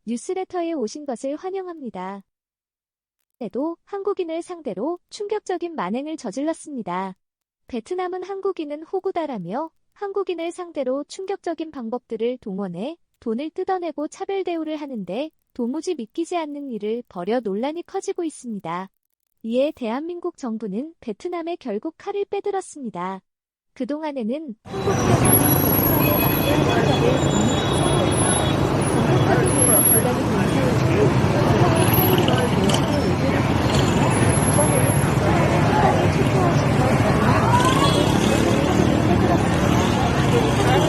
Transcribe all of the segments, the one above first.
뉴스레터에 오신 것을 환영합니다. 에도 한국인을 상대로 충격적인 만행을 저질렀습니다. 베트남은 한국인은 호구다라며 한국인을 상대로 충격적인 방법들을 동원해 돈을 뜯어내고 차별 대우를 하는데 도무지 믿기지 않는 일을 벌여 논란이 커지고 있습니다. 이에 대한민국 정부는 베트남에 결국 칼을 빼들었습니다. 그동안에는 한국인의 베트남에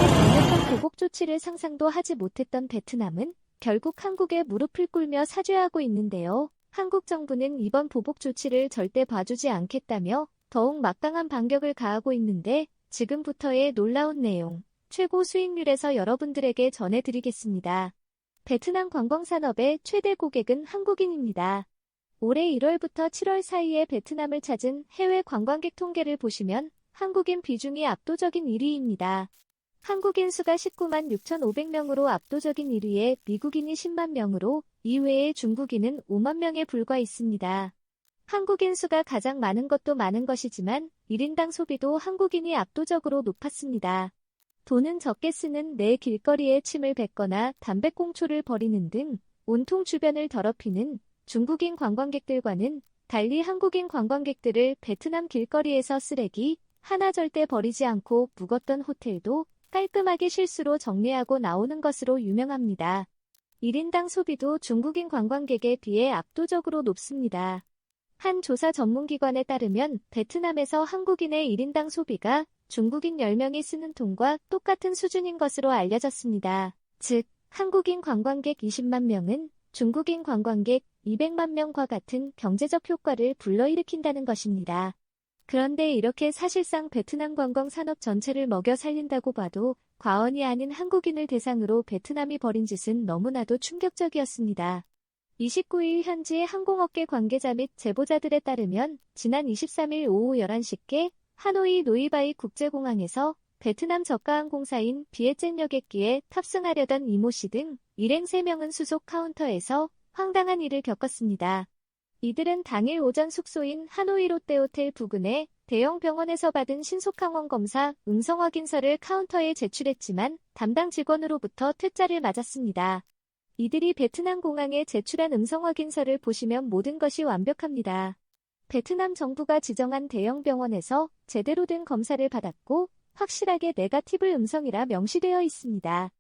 막대한 보복 조치를 상상도 하지 못했던 베트남은 결국 한국에 무릎을 꿇며 사죄하고 있는데요. 한국 정부는 이번 보복 조치를 절대 봐주지 않겠다며 더욱 막강한 반격을 가하고 있는데 지금부터의 놀라운 내용, 최고 수익률에서 여러분들에게 전해드리겠습니다. 베트남 관광산업의 최대 고객은 한국인입니다. 올해 1월부터 7월 사이에 베트남을 찾은 해외 관광객 통계를 보시면 한국인 비중이 압도적인 1위입니다. 한국인 수가 19만 6,500명으로 압도적인 1위에 미국인이 10만 명으로 이외에 중국인은 5만 명에 불과 있습니다. 한국인 수가 가장 많은 것도 많은 것이지만 1인당 소비도 한국인이 압도적으로 높았습니다. 돈은 적게 쓰는 내 길거리에 침을 뱉거나 담배꽁초를 버리는 등 온통 주변을 더럽히는 중국인 관광객들과는 달리 한국인 관광객들을 베트남 길거리에서 쓰레기 하나 절대 버리지 않고 묵었던 호텔도 깔끔하게 실수로 정리하고 나오는 것으로 유명합니다. 1인당 소비도 중국인 관광객에 비해 압도적으로 높습니다. 한 조사 전문기관에 따르면 베트남에서 한국인의 1인당 소비가 중국인 10명이 쓰는 돈과 똑같은 수준인 것으로 알려졌습니다. 즉, 한국인 관광객 20만 명은 중국인 관광객 200만 명과 같은 경제적 효과를 불러일으킨다는 것입니다. 그런데 이렇게 사실상 베트남 관광 산업 전체를 먹여 살린다고 봐도 과언이 아닌 한국인을 대상으로 베트남이 벌인 짓은 너무나도 충격적이었습니다. 29일 현지 항공업계 관계자 및 제보자들에 따르면 지난 23일 오후 11시께 하노이 노이바이 국제공항에서 베트남 저가항공사인 비에젠 여객기에 탑승하려던 이모 씨 등 일행 3명은 수속 카운터에서 황당한 일을 겪었습니다. 이들은 당일 오전 숙소인 하노이 롯데호텔 부근의 대형 병원에서 받은 신속항원 검사 음성 확인서를 카운터에 제출했지만 담당 직원으로부터 퇴짜를 맞았습니다. 이들이 베트남 공항에 제출한 음성 확인서를 보시면 모든 것이 완벽합니다. 베트남 정부가 지정한 대형 병원에서 제대로 된 검사를 받았고 확실하게 네거티브 음성이라 명시되어 있습니다.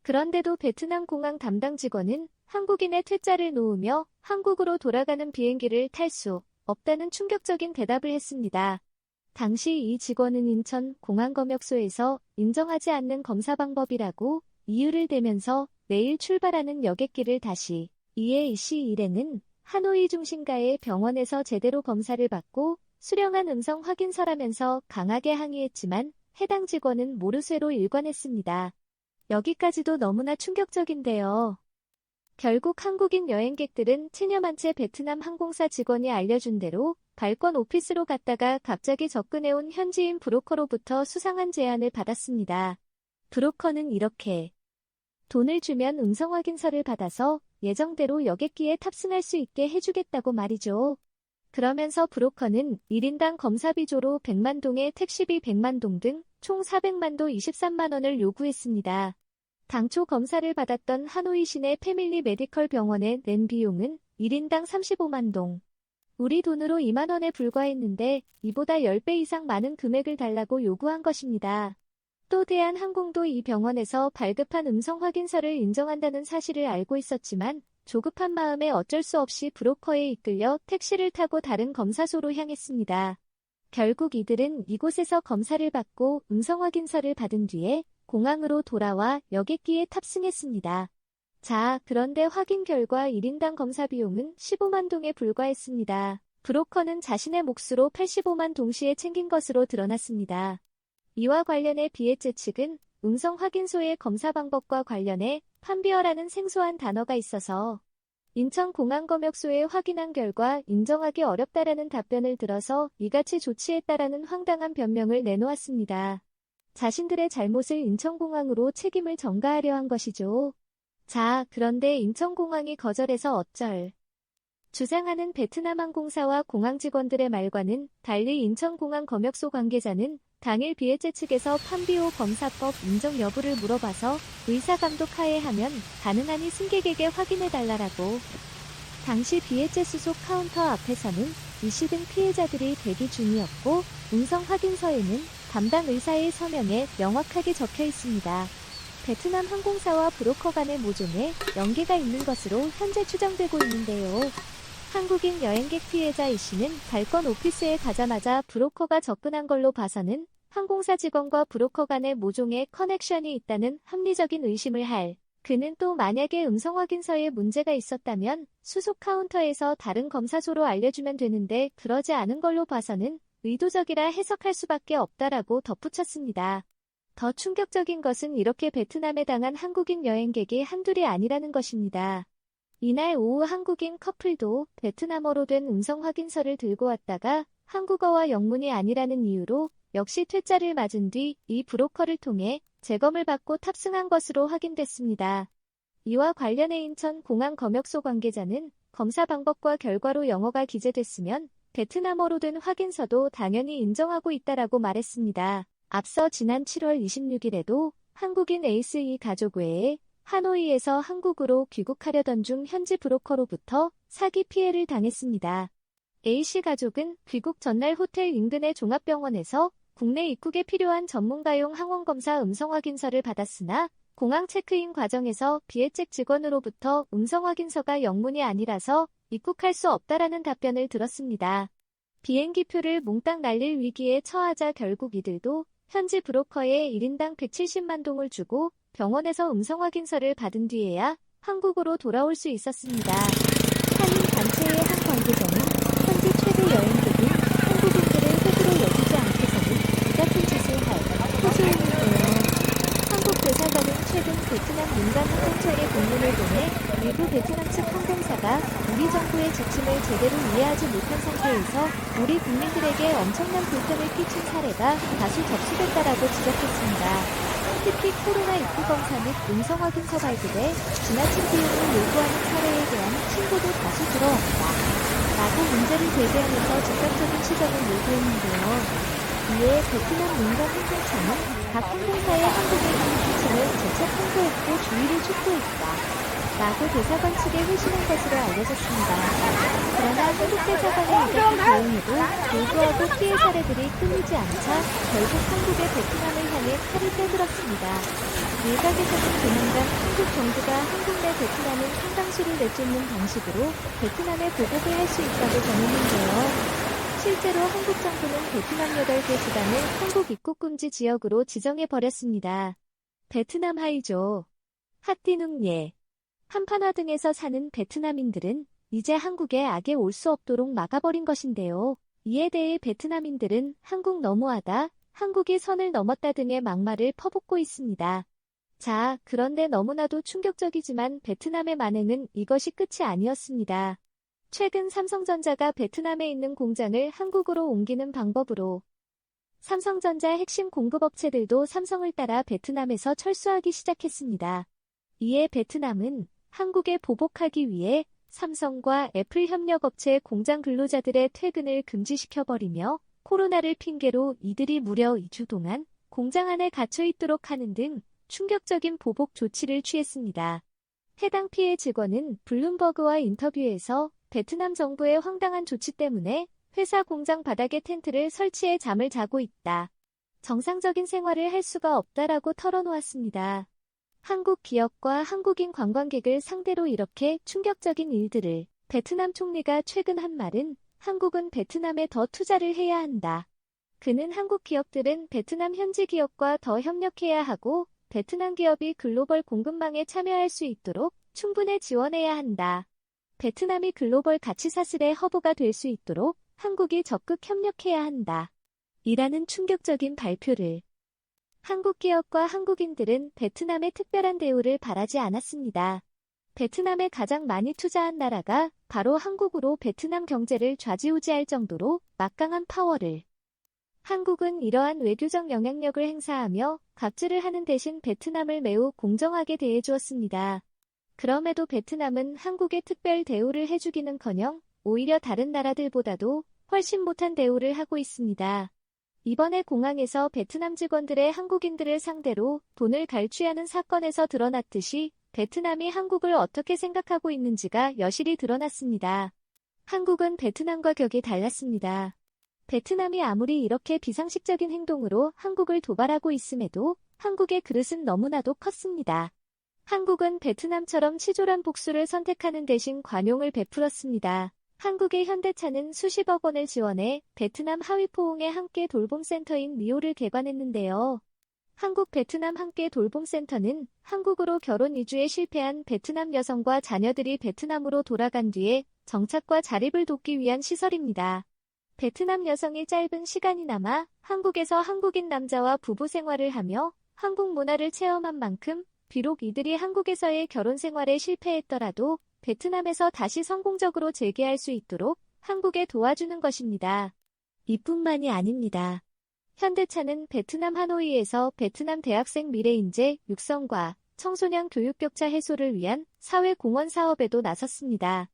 그런데도 베트남 공항 담당 직원은 한국인의 퇴짜를 놓으며 한국으로 돌아가는 비행기를 탈 수 없다는 충격적인 대답을 했습니다. 당시 이 직원은 인천 공항검역소에서 인정하지 않는 검사 방법이라고 이유를 대면서 내일 출발하는 여객기를 다시 이에 이씨 일행은 하노이 중심가의 병원에서 제대로 검사를 받고 수령한 음성 확인서라면서 강하게 항의했지만 해당 직원은 모르쇠로 일관했습니다. 여기까지도 너무나 충격적인데요. 결국 한국인 여행객들은 체념한 채 베트남 항공사 직원이 알려준 대로 발권 오피스로 갔다가 갑자기 접근해온 현지인 브로커로부터 수상한 제안을 받았습니다. 브로커는 이렇게 돈을 주면 음성 확인서를 받아서 예정대로 여객기에 탑승할 수 있게 해주겠다고 말이죠. 그러면서 브로커는 1인당 검사비조로 100만 동에 택시비 100만 동 등 총 400만 도 23만 원을 요구했습니다. 당초 검사를 받았던 하노이 시내 패밀리 메디컬 병원에 낸 비용은 1인당 35만 동. 우리 돈으로 2만 원에 불과했는데 이보다 10배 이상 많은 금액을 달라고 요구한 것입니다. 또 대한항공도 이 병원에서 발급한 음성 확인서를 인정한다는 사실을 알고 있었지만 조급한 마음에 어쩔 수 없이 브로커에 이끌려 택시를 타고 다른 검사소로 향했습니다. 결국 이들은 이곳에서 검사를 받고 음성 확인서를 받은 뒤에 공항으로 돌아와 여객기에 탑승했습니다. 자, 그런데 확인 결과 1인당 검사 비용은 15만 동에 불과했습니다. 브로커는 자신의 몫으로 85만 동시에 챙긴 것으로 드러났습니다. 이와 관련해 비에제 측은 음성 확인소의 검사 방법과 관련해 판비어라는 생소한 단어가 있어서 인천공항검역소에 확인한 결과 인정하기 어렵다라는 답변을 들어서 이같이 조치했다라는 황당한 변명을 내놓았습니다. 자신들의 잘못을 인천공항으로 책임을 전가하려 한 것이죠. 자, 그런데 인천공항이 거절해서 어쩔. 주장하는 베트남 항공사와 공항 직원들의 말과는 달리 인천공항 검역소 관계자는 당일 비에제 측에서 판비호 검사법 인정 여부를 물어봐서 의사감독 하에 하면 가능하니 승객에게 확인해달라고. 당시 비에제 수속 카운터 앞에서는 이씨 등 피해자들이 대기 중이었고 음성 확인서에는 담당 의사의 서명에 명확하게 적혀 있습니다. 베트남 항공사와 브로커 간의 모종에 연계가 있는 것으로 현재 추정되고 있는데요. 한국인 여행객 피해자 이씨는 발권 오피스에 가자마자 브로커가 접근한 걸로 봐서는 항공사 직원과 브로커 간의 모종에 커넥션이 있다는 합리적인 의심을 할. 그는 또 만약에 음성 확인서에 문제가 있었다면 수속 카운터에서 다른 검사소로 알려주면 되는데 그러지 않은 걸로 봐서는 의도적이라 해석할 수밖에 없다라고 덧붙였습니다. 더 충격적인 것은 이렇게 베트남에 당한 한국인 여행객이 한둘이 아니라는 것입니다. 이날 오후 한국인 커플도 베트남어로 된 음성 확인서를 들고 왔다가 한국어와 영문이 아니라는 이유로 역시 퇴짜를 맞은 뒤 이 브로커를 통해 재검을 받고 탑승한 것으로 확인됐습니다. 이와 관련해 인천공항 검역소 관계자는 검사 방법과 결과로 영어가 기재됐으면 베트남어로 된 확인서도 당연히 인정하고 있다라고 말했습니다. 앞서 지난 7월 26일에도 한국인 에이스 가족 외에 하노이에서 한국으로 귀국하려던 중 현지 브로커로부터 사기 피해를 당했습니다. A씨 가족은 귀국 전날 호텔 인근의 종합병원에서 국내 입국에 필요한 전문가용 항원검사 음성 확인서를 받았으나 공항 체크인 과정에서 비에잭 직원으로부터 음성 확인서가 영문이 아니라서 입국할 수 없다라는 답변을 들었습니다. 비행기표를 몽땅 날릴 위기에 처하자 결국 이들도 현지 브로커에 1인당 170만 동을 주고 병원에서 음성 확인서를 받은 뒤에야 한국으로 돌아올 수 있었습니다. 한인 단체의 한 관계자는 현지 최대 여행객인 한국인들을 획으로 여기지 않고서는 이 같은 짓을 할 호소인인데요. 한국 대사관은 최근 베트남 민간 항공처의 공문을 보내 일부 베트남 측 항공사가 우리 정부의 지침을 제대로 이해하지 못한 상태에서 우리 국민들에게 엄청난 불편을 끼친 사례가 다수 접수됐다라고 지적했습니다. 특히 코로나 입국 검사 및 음성 확인서 발급에 지나친 비용을 요구하는 사례에 대한 신고도 다수 들어왔다. 라고 문제를 제기하면서 즉각적인 시정을 요구했는데요. 이에 베트남 민간 항공처는 각 항공사의 한국에 가는 지침을 재차 통보했고 주의를 촉구했다. 라고 대사관 측에 회신한 것으로 알려졌습니다. 그러나 한국 대사관의 이 같은 대응에도 불구하고 피해 사례들이 끊이지 않자 결국 한국의 베트남을 향해 칼을 빼들었습니다. 일각에서는 조만간 한국 정부가 한국 내 베트남은 상당수를 내쫓는 방식으로 베트남에 보복을 할 수 있다고 전했는데요. 실제로 한국 정부는 베트남 8개 지방을 한국 입국 금지 지역으로 지정해버렸습니다. 베트남 하이조, 하띠눈예, 한판화 등에서 사는 베트남인들은 이제 한국에 악에 올 수 없도록 막아버린 것인데요. 이에 대해 베트남인들은 한국 너무하다, 한국이 선을 넘었다 등의 막말을 퍼붓고 있습니다. 자, 그런데 너무나도 충격적이지만 베트남의 만행은 이것이 끝이 아니었습니다. 최근 삼성전자가 베트남에 있는 공장을 한국으로 옮기는 방법으로 삼성전자 핵심 공급업체들도 삼성을 따라 베트남에서 철수하기 시작했습니다. 이에 베트남은 한국에 보복하기 위해 삼성과 애플 협력업체 공장 근로자들의 퇴근을 금지시켜버리며 코로나를 핑계로 이들이 무려 2주 동안 공장 안에 갇혀 있도록 하는 등 충격적인 보복 조치를 취했습니다. 해당 피해 직원은 블룸버그와 인터뷰에서 베트남 정부의 황당한 조치 때문에 회사 공장 바닥에 텐트를 설치해 잠을 자고 있다. 정상적인 생활을 할 수가 없다라고 털어놓았습니다. 한국 기업과 한국인 관광객을 상대로 이렇게 충격적인 일들을 베트남 총리가 최근 한 말은 한국은 베트남에 더 투자를 해야 한다. 그는 한국 기업들은 베트남 현지 기업과 더 협력해야 하고 베트남 기업이 글로벌 공급망에 참여할 수 있도록 충분히 지원해야 한다. 베트남이 글로벌 가치 사슬의 허브가 될 수 있도록 한국이 적극 협력해야 한다. 이라는 충격적인 발표를 한국 기업과 한국인들은 베트남의 특별한 대우를 바라지 않았습니다. 베트남에 가장 많이 투자한 나라가 바로 한국으로 베트남 경제를 좌지우지할 정도로 막강한 파워를 한국은 이러한 외교적 영향력을 행사하며 갑질을 하는 대신 베트남을 매우 공정하게 대해주었습니다. 그럼에도 베트남은 한국에 특별 대우를 해주기는커녕 오히려 다른 나라들보다도 훨씬 못한 대우를 하고 있습니다. 이번에 공항에서 베트남 직원들의 한국인들을 상대로 돈을 갈취하는 사건에서 드러났듯이 베트남이 한국을 어떻게 생각하고 있는지가 여실히 드러났습니다. 한국은 베트남과 격이 달랐습니다. 베트남이 아무리 이렇게 비상식적인 행동으로 한국을 도발하고 있음에도 한국의 그릇은 너무나도 컸습니다. 한국은 베트남처럼 치졸한 복수를 선택하는 대신 관용을 베풀었습니다. 한국의 현대차는 수십억 원을 지원해 베트남 하위포옹의 함께 돌봄센터인 리오를 개관했는데요. 한국 베트남 함께 돌봄센터는 한국으로 결혼 이주에 실패한 베트남 여성과 자녀들이 베트남으로 돌아간 뒤에 정착과 자립을 돕기 위한 시설입니다. 베트남 여성이 짧은 시간이나마 한국에서 한국인 남자와 부부 생활을 하며 한국 문화를 체험한 만큼 비록 이들이 한국에서의 결혼 생활에 실패했더라도 베트남에서 다시 성공적으로 재개할 수 있도록 한국에 도와주는 것입니다. 이뿐만이 아닙니다. 현대차는 베트남 하노이에서 베트남 대학생 미래인재 육성과 청소년 교육 격차 해소를 위한 사회공헌 사업에도 나섰습니다.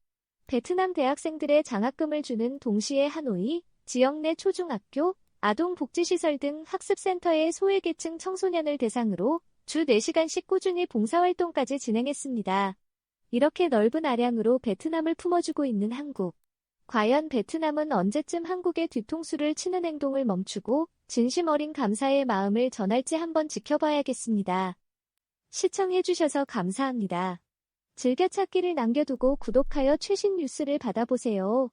베트남 대학생들의 장학금을 주는 동시에 하노이, 지역 내 초중학교, 아동복지시설 등 학습센터의 소외계층 청소년을 대상으로 주 4시간씩 꾸준히 봉사활동까지 진행했습니다. 이렇게 넓은 아량으로 베트남을 품어주고 있는 한국. 과연 베트남은 언제쯤 한국의 뒤통수를 치는 행동을 멈추고 진심 어린 감사의 마음을 전할지 한번 지켜봐야겠습니다. 시청해주셔서 감사합니다. 즐겨찾기를 남겨두고 구독하여 최신 뉴스를 받아보세요.